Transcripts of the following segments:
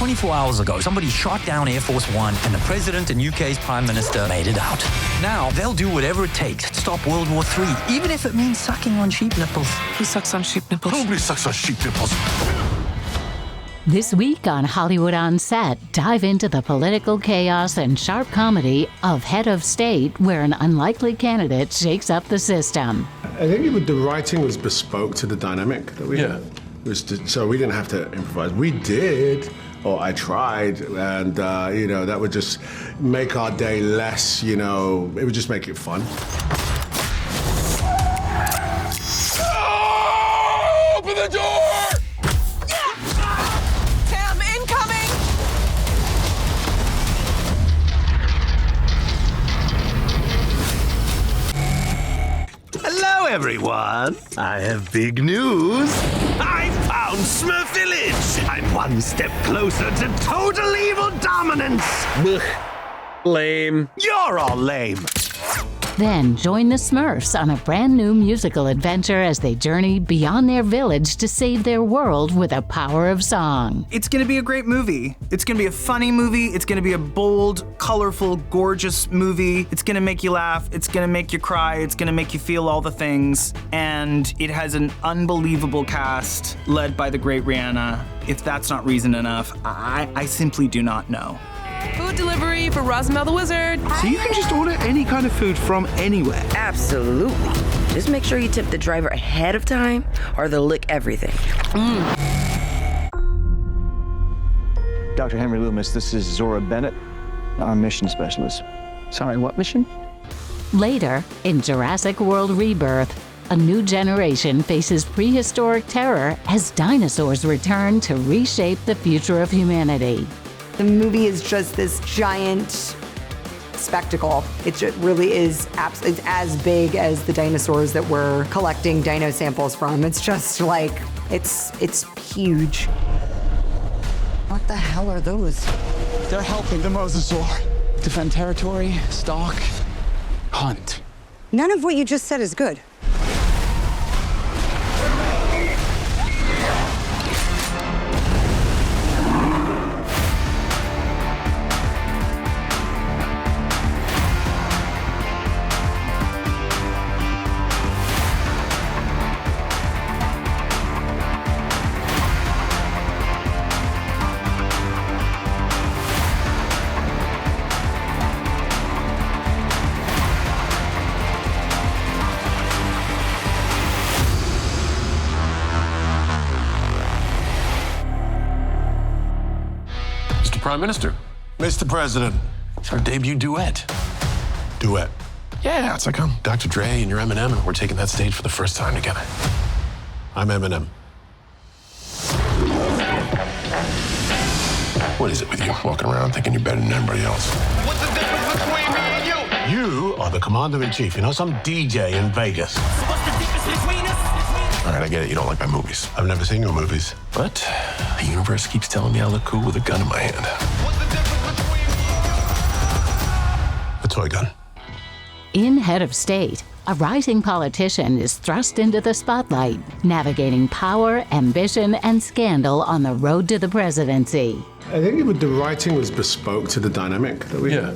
24 hours ago, somebody shot down Air Force One and the President and UK's Prime Minister made it out. Now, they'll do whatever it takes to stop World War III, even if it means sucking on sheep nipples. Who sucks on sheep nipples? Nobody sucks on sheep nipples. This week on Hollywood on Set, dive into the political chaos and sharp comedy of Head of State, where an unlikely candidate shakes up the system. I think the writing was bespoke to the dynamic that we had. So we didn't have to improvise. We did, or I tried, and that would just make our day less, it would just make it fun. Oh, open the door! Hello, everyone. I have big news. I found Smurf Village. I'm one step closer to total evil dominance. Ugh. Lame. You're all lame. Then join the Smurfs on a brand new musical adventure as they journey beyond their village to save their world with the power of song. It's gonna be a great movie. It's gonna be a funny movie. It's gonna be a bold, colorful, gorgeous movie. It's gonna make you laugh. It's gonna make you cry. It's gonna make you feel all the things. And it has an unbelievable cast led by the great Rihanna. If that's not reason enough, I simply do not know. Food delivery for Rosmel the Wizard. So you can just order any kind of food from anywhere? Absolutely. Just make sure you tip the driver ahead of time or they'll lick everything. Dr. Henry Loomis, this is Zora Bennett, our mission specialist. Sorry, what mission? Later, in Jurassic World Rebirth, a new generation faces prehistoric terror as dinosaurs return to reshape the future of humanity. The movie is just this giant spectacle. It really is it's as big as the dinosaurs that we're collecting dino samples from. It's just like, it's huge. What the hell are those? They're helping the mosasaur defend territory, stalk, hunt. None of what you just said is good. Prime Minister. Mr. President. It's our debut duet. Duet. Yeah, it's like I'm Dr. Dre and you're Eminem, and we're taking that stage for the first time together. I'm Eminem. What is it with you, walking around thinking you're better than everybody else? What's the difference between me and you? You are the commander-in-chief, some DJ in Vegas. What's the difference between us? All right, I get it. You don't like my movies. I've never seen your movies. But the universe keeps telling me I look cool with a gun in my hand. What's the difference between A toy gun. In Head of State, a rising politician is thrust into the spotlight, navigating power, ambition, and scandal on the road to the presidency. I think the writing was bespoke to the dynamic that we had.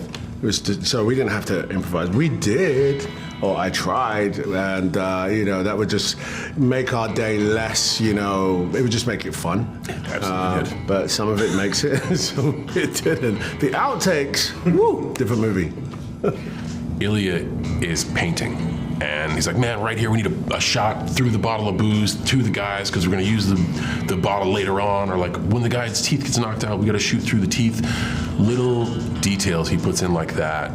So we didn't have to improvise. We did, or I tried, and that would just make our day less. It would just make it fun. Absolutely did. But some of it makes it, some of it didn't. The outtakes, woo, different movie. Ilya is painting, and he's like, man, right here we need a shot through the bottle of booze to the guys because we're going to use the bottle later on, or like when the guy's teeth gets knocked out, we got to shoot through the teeth. Little details he puts in like that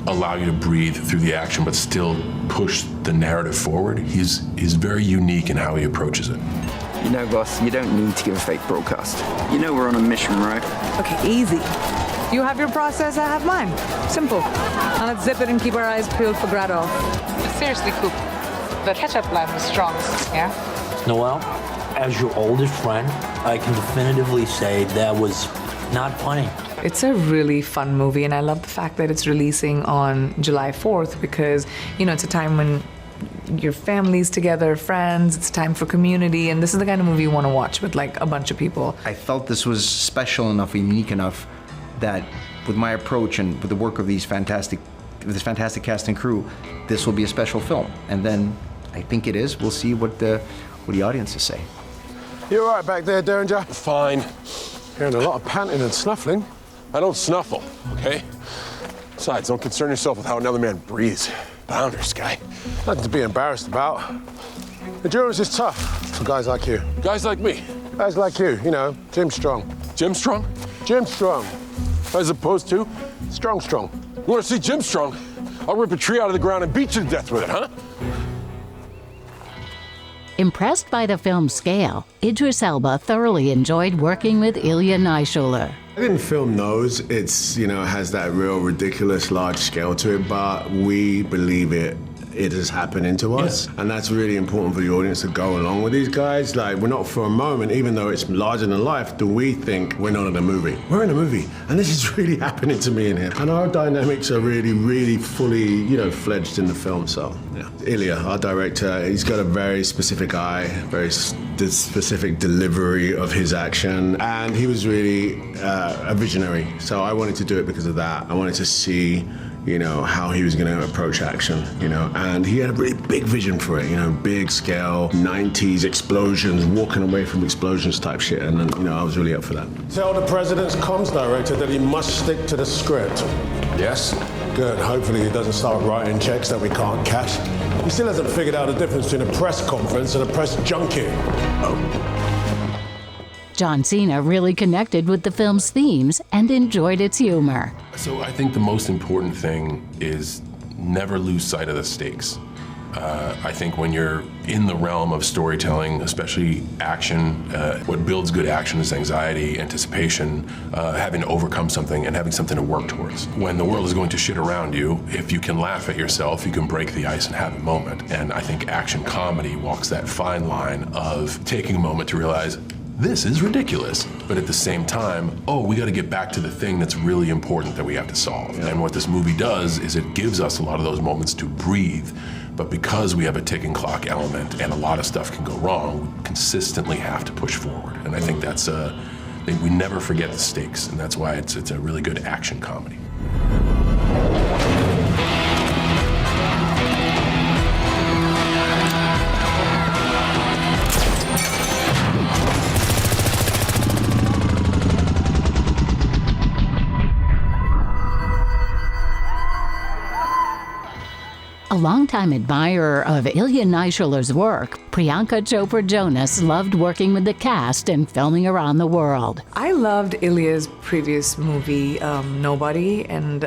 allow you to breathe through the action but still push the narrative forward. He's very unique in how he approaches it. You know, boss, you don't need to give a fake broadcast. You know we're on a mission, right? Okay, easy. You have your process, I have mine. Simple. Now let's zip it and keep our eyes peeled for Grado. Seriously, Coop, the ketchup line was strong, yeah? Noel, as your oldest friend, I can definitively say that was not funny. It's a really fun movie, and I love the fact that it's releasing on July 4th because, it's a time when your families together, friends. It's time for community, and this is the kind of movie you want to watch with like a bunch of people. I felt this was special enough and unique enough that with my approach and with the work of this fantastic cast and crew, this will be a special film. And then I think it is. We'll see what the audiences say. You all right back there, Derringer? Fine. Hearing a lot of panting and snuffling. I don't snuffle, okay? Besides, don't concern yourself with how another man breathes. Boundaries, guy. Nothing to be embarrassed about. Endurance is tough for guys like you. Guys like me. Guys like you, Jim Strong. Jim Strong? Jim Strong. As opposed to? Strong. You want to see Jim Strong? I'll rip a tree out of the ground and beat you to death with it, huh? Impressed by the film's scale, Idris Elba thoroughly enjoyed working with Ilya Naishuller. I didn't film those. It's, has that real ridiculous large scale to it, but we believe it is happening to us. Yeah. And that's really important for the audience to go along with these guys. Like, we're not for a moment, even though it's larger than life, do we think we're not in a movie. We're in a movie, and this is really happening to me and him. And our dynamics are really, really fully, fledged in the film, so, yeah. Ilya, our director, he's got a very specific eye, very specific delivery of his action, and he was really a visionary. So I wanted to do it because of that. I wanted to see how he was going to approach action, and he had a really big vision for it, big scale, 90s explosions, walking away from explosions type shit, and then, I was really up for that. Tell the president's comms director that he must stick to the script. Yes? Good, hopefully he doesn't start writing checks that we can't cash. He still hasn't figured out the difference between a press conference and a press junket. Oh. John Cena really connected with the film's themes and enjoyed its humor. So I think the most important thing is never lose sight of the stakes. I think when you're in the realm of storytelling, especially action, what builds good action is anxiety, anticipation, having to overcome something and having something to work towards. When the world is going to shit around you, if you can laugh at yourself, you can break the ice and have a moment. And I think action comedy walks that fine line of taking a moment to realize, this is ridiculous. But at the same time, we got to get back to the thing that's really important that we have to solve. Yeah. And what this movie does is it gives us a lot of those moments to breathe. But because we have a ticking clock element and a lot of stuff can go wrong, we consistently have to push forward. And I think that's we never forget the stakes. And that's why it's a really good action comedy. A longtime admirer of Ilya Naishuller's work, Priyanka Chopra Jonas loved working with the cast and filming around the world. I loved Ilya's previous movie, Nobody, and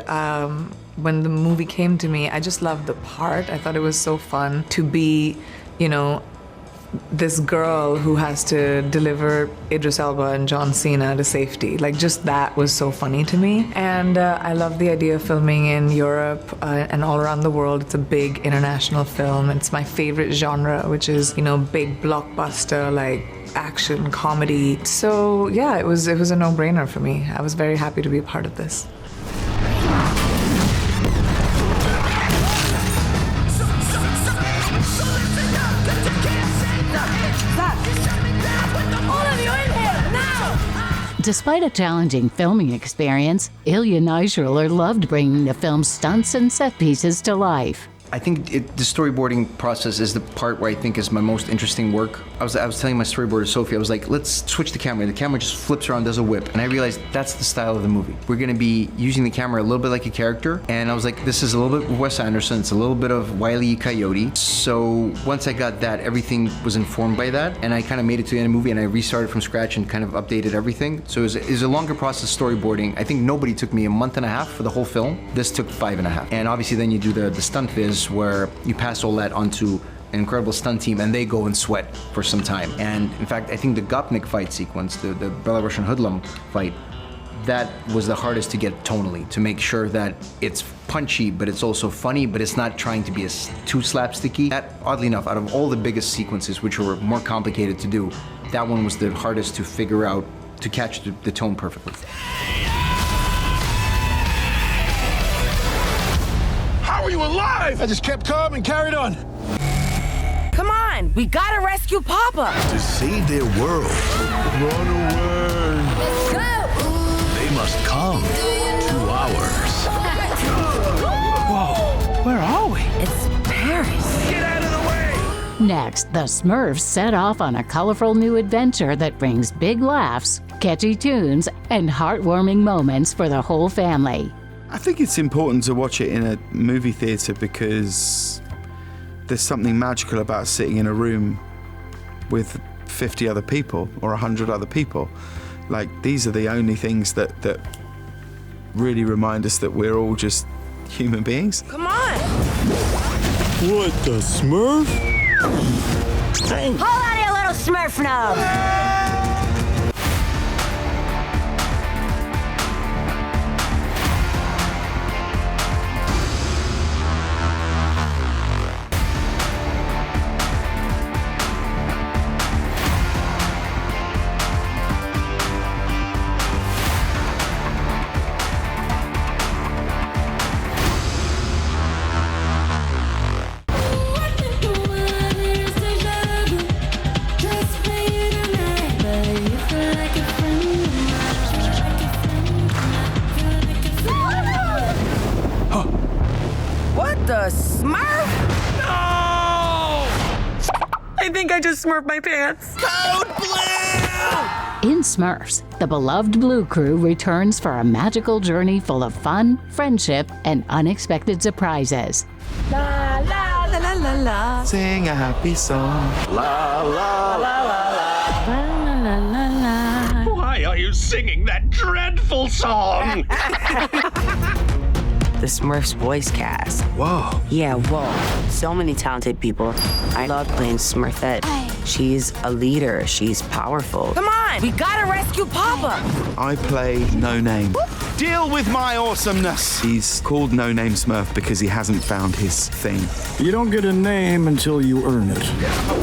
when the movie came to me, I just loved the part. I thought it was so fun to be, this girl who has to deliver Idris Elba and John Cena to safety. Like, just that was so funny to me. And I love the idea of filming in Europe and all around the world. It's a big international film. It's my favorite genre, which is, big blockbuster, like action, comedy. So yeah, it was a no-brainer for me. I was very happy to be a part of this. Despite a challenging filming experience, Ilya Naishuller loved bringing the film's stunts and set pieces to life. I think the storyboarding process is the part where I think is my most interesting work. I was telling my storyboarder Sophie, I was like, let's switch the camera. The camera just flips around, does a whip. And I realized that's the style of the movie. We're gonna be using the camera a little bit like a character. And I was like, this is a little bit of Wes Anderson, it's a little bit of Wile E. Coyote. So once I got that, everything was informed by that. And I kind of made it to the end of the movie and I restarted from scratch and kind of updated everything. So it was a longer process storyboarding. I think Nobody took me a month and a half for the whole film. This took 5.5. And obviously then you do the stunt viz where you pass all that onto an incredible stunt team and they go and sweat for some time. And in fact, I think the Gopnik fight sequence, the Belarusian hoodlum fight, that was the hardest to get tonally, to make sure that it's punchy, but it's also funny, but it's not trying to be too slapsticky. That, oddly enough, out of all the biggest sequences, which were more complicated to do, that one was the hardest to figure out, to catch the tone perfectly. How are you alive? I just kept calm and carried on. on, we gotta rescue Papa. To save their world, Run away. Let's go. they must come to ours. Whoa, where are we? It's Paris. Next, the Smurfs set off on a colorful new adventure that brings big laughs, catchy tunes, and heartwarming moments for the whole family. I think it's important to watch it in a movie theater because there's something magical about sitting in a room with 50 other people or 100 other people. Like, these are the only things that really remind us that we're all just human beings. Come on. What the Smurf? Hold on, you little Smurf nose. What the Smurf? No! I think I just smurfed my pants. Code Blue! In Smurfs, the beloved Blue Crew returns for a magical journey full of fun, friendship, and unexpected surprises. La la la la la la. Sing a happy song. La la la la la. La la la la. Why are you singing that dreadful song? The Smurfs voice cast. Whoa. Yeah, whoa. So many talented people. I love playing Smurfette. She's a leader. She's powerful. Come on, we gotta rescue Papa. I play No Name. Deal with my awesomeness. He's called No Name Smurf because he hasn't found his thing. You don't get a name until you earn it.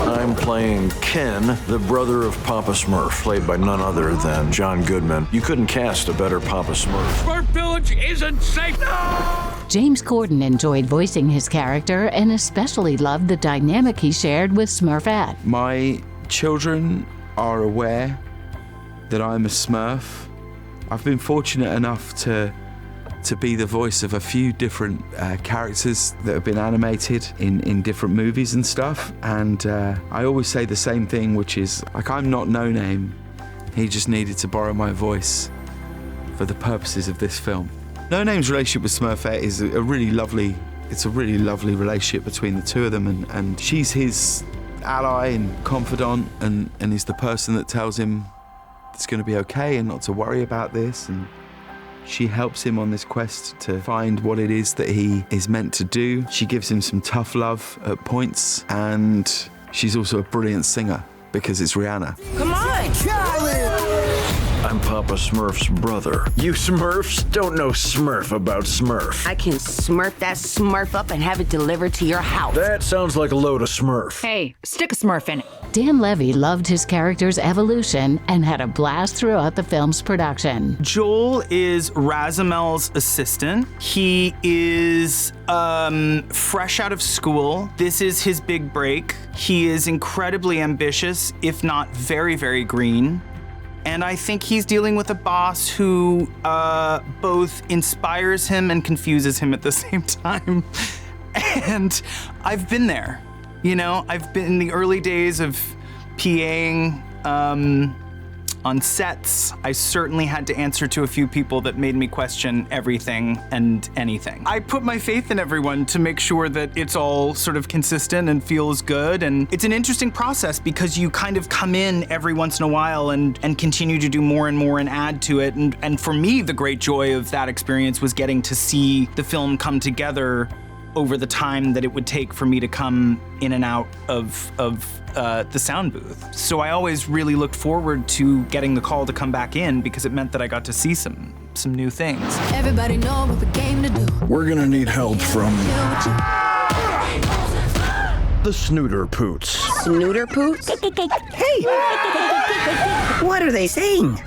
I'm playing Ken, the brother of Papa Smurf, played by none other than John Goodman. You couldn't cast a better Papa Smurf. Smurf Village isn't safe. James Corden enjoyed voicing his character and especially loved the dynamic he shared with Smurfette. My children are aware that I'm a Smurf. I've been fortunate enough to be the voice of a few different characters that have been animated in different movies and stuff. And I always say the same thing, which is, like, I'm not No Name. He just needed to borrow my voice for the purposes of this film. No Name's relationship with Smurfette is a really lovely relationship between the two of them, and she's his ally and confidant, and is the person that tells him it's going to be okay and not to worry about this, and she helps him on this quest to find what it is that he is meant to do. She gives him some tough love at points, and she's also a brilliant singer because it's Rihanna. Come on, Charlie! I'm Papa Smurf's brother. You Smurfs don't know Smurf about Smurf. I can smurf that Smurf up and have it delivered to your house. That sounds like a load of Smurf. Hey, stick a Smurf in it. Dan Levy loved his character's evolution and had a blast throughout the film's production. Joel is Razimel's assistant. He is fresh out of school. This is his big break. He is incredibly ambitious, if not very, very green. And I think he's dealing with a boss who both inspires him and confuses him at the same time. And I've been there. You know, I've been in the early days of PAing on sets. I certainly had to answer to a few people that made me question everything and anything. I put my faith in everyone to make sure that it's all sort of consistent and feels good. And it's an interesting process because you kind of come in every once in a while and continue to do more and more and add to it. And for me, the great joy of that experience was getting to see the film come together over the time that it would take for me to come in and out of the sound booth. So I always really looked forward to getting the call to come back in because it meant that I got to see some new things. Everybody know what we came to do. We're gonna need help from The Snooter Poots. Snooter Poots? Hey! What are they saying?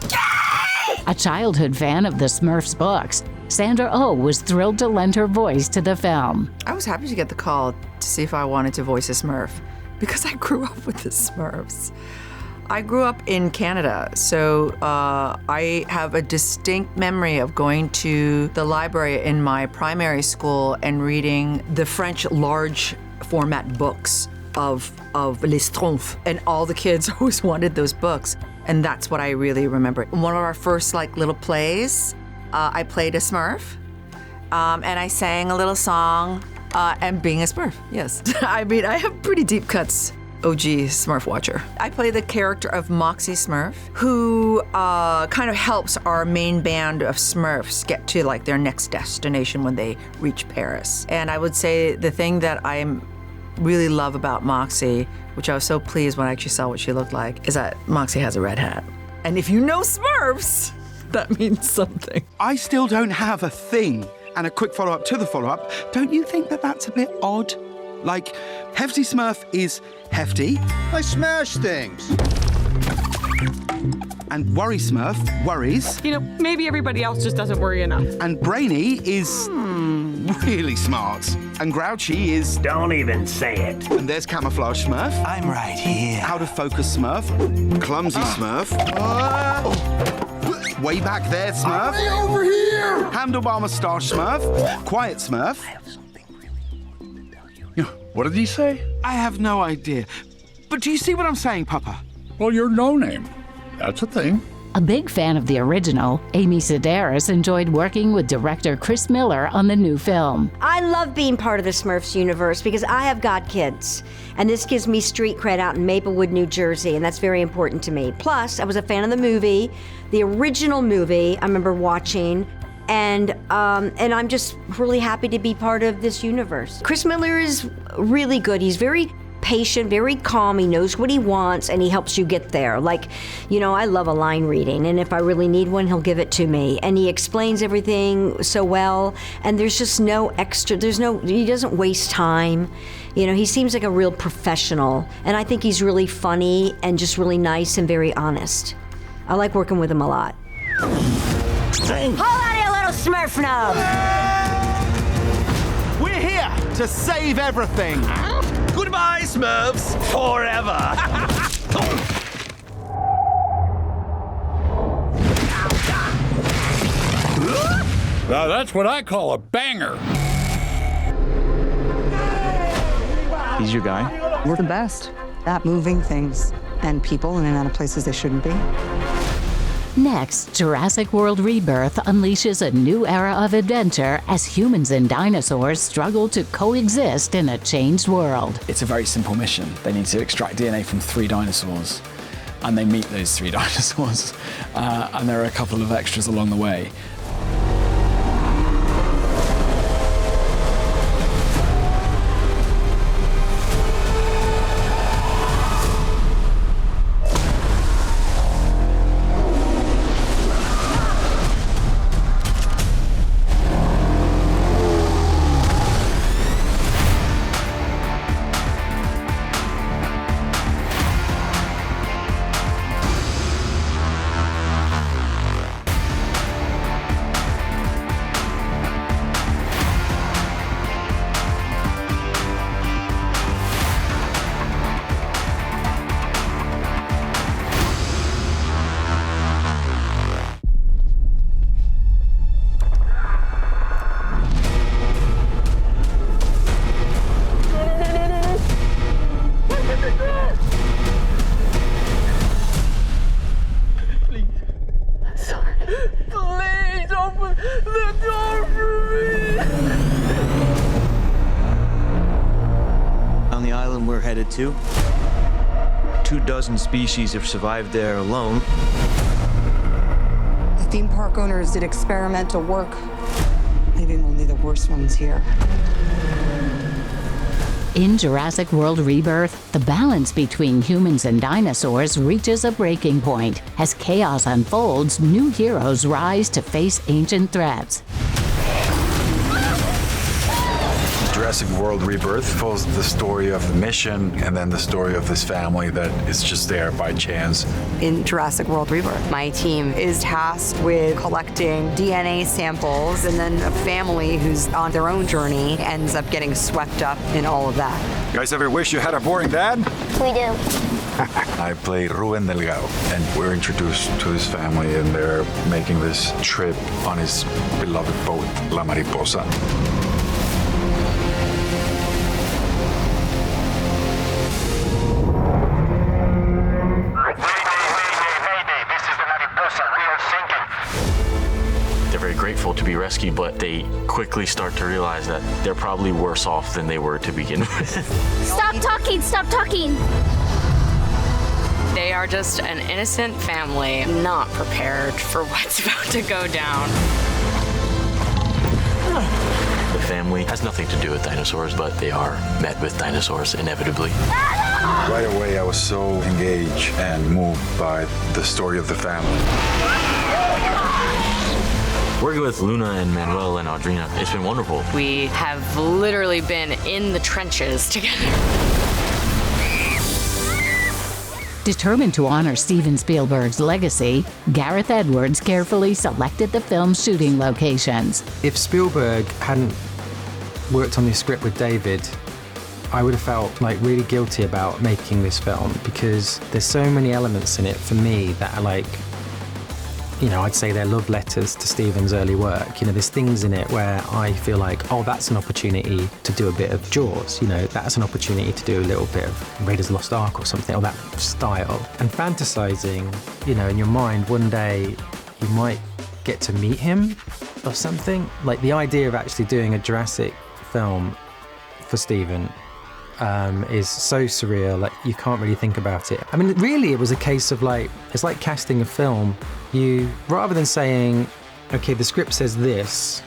A childhood fan of the Smurfs books, Sandra Oh was thrilled to lend her voice to the film. I was happy to get the call to see if I wanted to voice a Smurf. because I grew up with the Smurfs. I grew up in Canada, so I have a distinct memory of going to the library in my primary school and reading the French large format books of Les Stromphs, and all the kids always wanted those books, and that's what I really remember. One of our first little plays, I played a Smurf, and I sang a little song, and being a Smurf, yes. I mean, I have pretty deep cuts. OG Smurf watcher. I play the character of Moxie Smurf, who kind of helps our main band of Smurfs get to their next destination when they reach Paris. And I would say the thing that I really love about Moxie, which I was so pleased when I actually saw what she looked like, is that Moxie has a red hat. And if you know Smurfs, that means something. I still don't have a thing. And a quick follow-up to the follow-up, don't you think that that's a bit odd? Like, Hefty Smurf is hefty. I smash things. And Worry Smurf worries. You know, maybe everybody else just doesn't worry enough. And Brainy is really smart. And Grouchy is... Don't even say it. And there's Camouflage Smurf. I'm right here. Out of Focus Smurf. Clumsy Smurf. Way back there Smurf. Way over here. Handlebar Moustache Smurf. Quiet Smurf. What did he say? I have no idea. But do you see what I'm saying, Papa? Well, you're no name. That's a thing. A big fan of the original, Amy Sedaris enjoyed working with director Chris Miller on the new film. I love being part of the Smurfs universe because I have godkids. And this gives me street cred out in Maplewood, New Jersey, and that's very important to me. Plus, I was a fan of the movie, the original movie I remember watching. And I'm just really happy to be part of this universe. Chris Miller is really good. He's very patient, very calm. He knows what he wants, and he helps you get there. Like, you know, I love a line reading, and if I really need one, he'll give it to me. And he explains everything so well, and there's just no extra, he doesn't waste time. You know, he seems like a real professional, and I think he's really funny and just really nice and very honest. I like working with him a lot. Hold on, you little Smurf nub! We're here to save everything. Goodbye, Smurfs, forever. Now that's what I call a banger. He's your guy? We're the best at moving things and people in and out of places they shouldn't be. Next, Jurassic World Rebirth unleashes a new era of adventure as humans and dinosaurs struggle to coexist in a changed world. It's a very simple mission. They need to extract DNA from 3 dinosaurs, and they meet those 3 dinosaurs, and there are a couple of extras along the way. To 24 species have survived there alone. The theme park owners did experimental work, leaving only the worst ones here. In Jurassic World Rebirth, the balance between humans and dinosaurs reaches a breaking point. As chaos unfolds, new heroes rise to face ancient threats. Jurassic World Rebirth tells the story of the mission and then the story of this family that is just there by chance. In Jurassic World Rebirth, my team is tasked with collecting DNA samples, and then a family who's on their own journey ends up getting swept up in all of that. You guys ever wish you had a boring dad? We do. I play Ruben Delgado, and we're introduced to his family, and they're making this trip on his beloved boat, La Mariposa. They're very grateful to be rescued, but they quickly start to realize that they're probably worse off than they were to begin with. Stop talking! Stop talking! They are just an innocent family, not prepared for what's about to go down. The family has nothing to do with dinosaurs, but they are met with dinosaurs inevitably. Right away, I was so engaged and moved by the story of the family. Working with Luna and Manuel and Audrina, it's been wonderful. We have literally been in the trenches together. Determined to honor Steven Spielberg's legacy, Gareth Edwards carefully selected the film's shooting locations. If Spielberg hadn't worked on this script with David, I would have felt like really guilty about making this film, because there's so many elements in it for me that are like, you know, I'd say they're love letters to Steven's early work. You know, there's things in it where I feel like, oh, that's an opportunity to do a bit of Jaws. You know, that's an opportunity to do a little bit of Raiders of the Lost Ark or something, or that style. And fantasizing, you know, in your mind, one day you might get to meet him or something. Like the idea of actually doing a Jurassic film for Steven is so surreal, like you can't really think about it. I mean, really it was a case of like, it's like casting a film. You, rather than saying, okay, the script says this,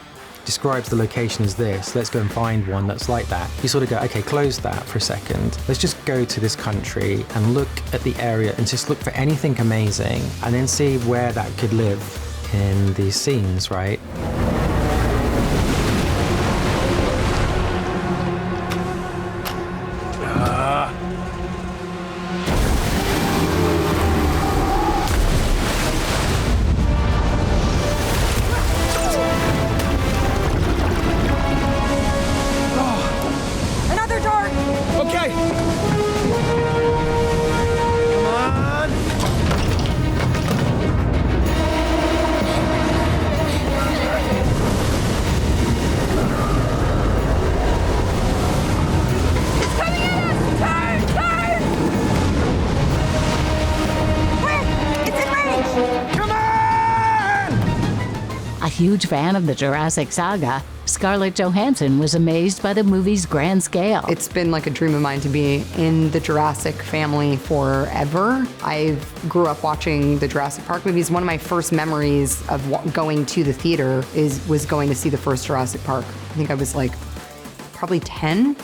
describes the location as this, let's go and find one that's like that. You sort of go, okay, close that for a second. Let's just go to this country and look at the area and just look for anything amazing and then see where that could live in these scenes, right? Huge fan of the Jurassic saga, Scarlett Johansson was amazed by the movie's grand scale. It's been like a dream of mine to be in the Jurassic family forever. I grew up watching the Jurassic Park movies. One of my first memories of going to the theater was going to see the first Jurassic Park. I think I was like probably 10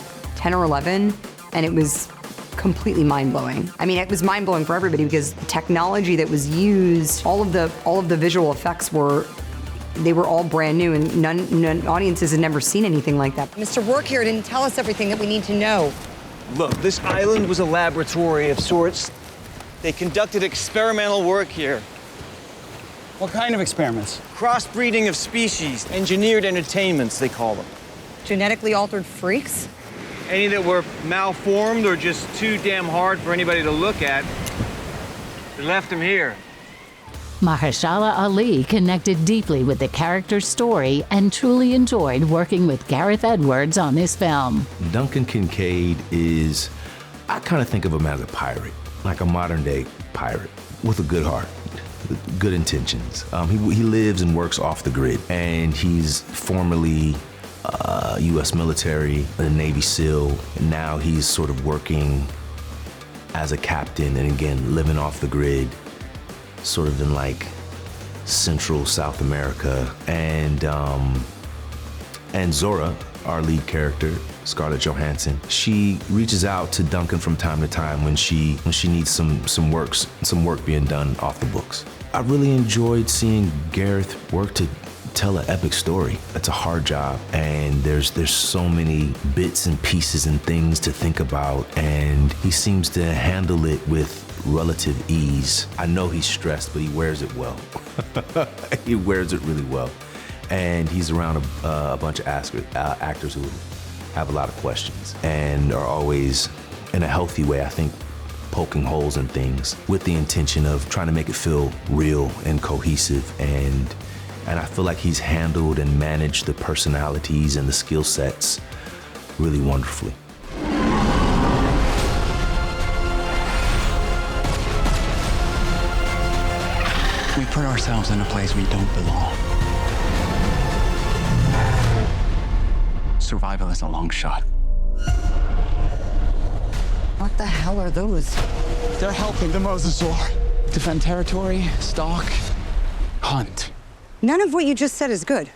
or 11, and it was completely mind-blowing. I mean, it was mind-blowing for everybody because the technology that was used, all of the visual effects they were all brand new, and none audiences had never seen anything like that. Mr. Work here didn't tell us everything that we need to know. Look, this island was a laboratory of sorts. They conducted experimental work here. What kind of experiments? Crossbreeding of species, engineered entertainments, they call them. Genetically altered freaks? Any that were malformed or just too damn hard for anybody to look at, they left them here. Mahershala Ali connected deeply with the character's story and truly enjoyed working with Gareth Edwards on this film. Duncan Kincaid is, I kind of think of him as a pirate, like a modern day pirate with a good heart, good intentions. He lives and works off the grid, and he's formerly U.S. military, a Navy SEAL, and now he's sort of working as a captain and again, living off the grid, sort of in like Central South America. And Zora, our lead character, Scarlett Johansson, she reaches out to Duncan from time to time when she needs some work being done off the books. I really enjoyed seeing Gareth work to tell an epic story. It's a hard job, and there's so many bits and pieces and things to think about, and he seems to handle it with relative ease. I know he's stressed, but he wears it well. He wears it really well. And he's around a bunch of actors who have a lot of questions and are always, in a healthy way, I think, poking holes in things with the intention of trying to make it feel real and cohesive. And I feel like he's handled and managed the personalities and the skill sets really wonderfully. We put ourselves in a place we don't belong. Survival is a long shot. What the hell are those? They're helping the mosasaur defend territory, stalk, hunt. None of what you just said is good.